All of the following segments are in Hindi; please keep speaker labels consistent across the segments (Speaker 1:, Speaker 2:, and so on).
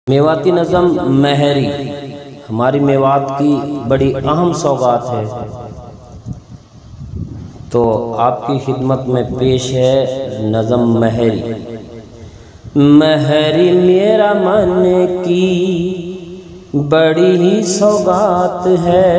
Speaker 1: मेवाती नज़म महरी हमारी मेवात की बड़ी अहम सौगात है, तो आपकी खिदमत में पेश है नज़म महरी। महरी मेरा मन की बड़ी ही सौगात है,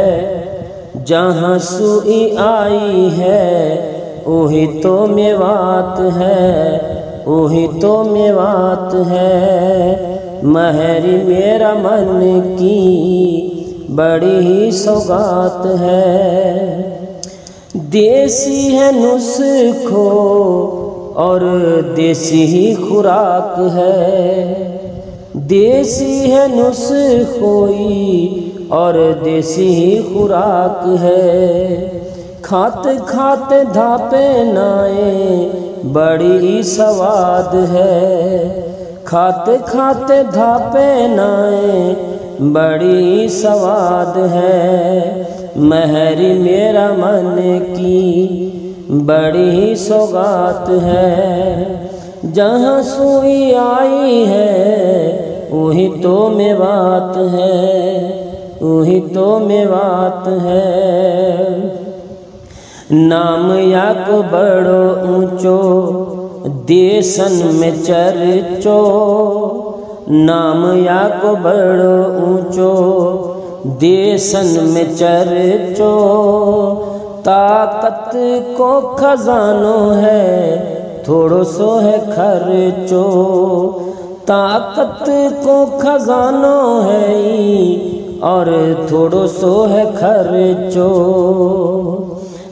Speaker 1: जहाँ सुई आई है वही तो मेवात है, वही तो मेवात है। महरी मेरा मन की बड़ी ही सौगात है, देसी है नुस्खो और देसी ही खुराक है, देसी है नुस्खोई और देसी ही खुराक है। खाते खाते धापे नाए बड़ी ही स्वाद है, खाते खाते धापे नाए बड़ी स्वाद है। महरी मेरा मन की बड़ी सौगात है, जहाँ सुई आई है वही तो मेवात है, वही तो मेवात है। नाम याक बड़ो ऊंचो देसन में चर्चो, नाम याक बड़ो ऊंचो देसन में चर्चो। ताकत को खजानो है थोड़ो सो है खर्चो, ताकत को खजानो है और थोड़ो सो है खर्चो।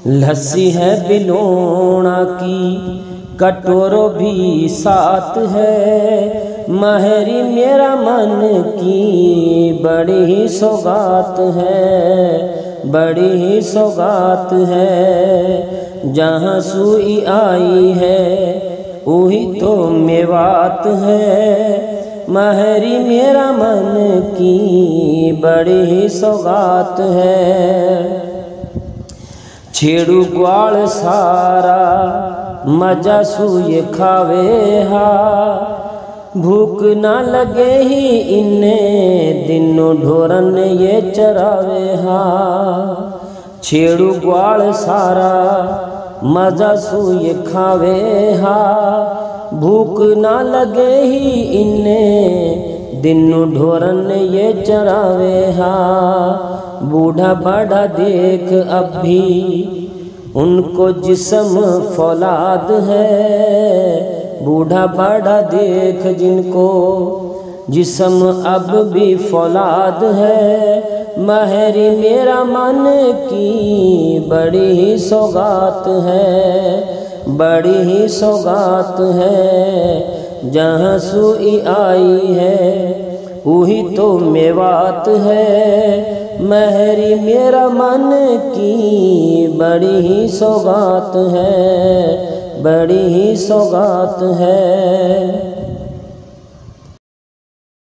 Speaker 1: लस्सी है बिलोड़ा की कटोरो भी साथ है, महरी मेरा मन की बड़ी ही सौगात है, बड़ी ही सौगात है। जहाँ सुई आई है वही तो मेवात है, महरी मेरा मन की बड़ी ही सौगात है। छेड़ू ग्वाल सारा मजा सुए खावे हा, भूख ना लगे ही इन्ने दिनों ढोरन ये चरावे हा। छेड़ू ग्वाल सारा मजा सुए खावे हा, भूख ना लगे ही इन्ने दिनों ढोरन ये चरावे हा। बूढ़ा बड़ा देख अब भी उनको जिस्म फौलाद है, बूढ़ा बड़ा देख जिनको जिस्म अब भी फौलाद है। महरी मेरा मन की बड़ी ही सौगात है, बड़ी ही सौगात है। जहाँ सुई आई है वही तो मेवात है, महरी मेरा मन की बड़ी ही सौगात है, बड़ी ही सौगात है।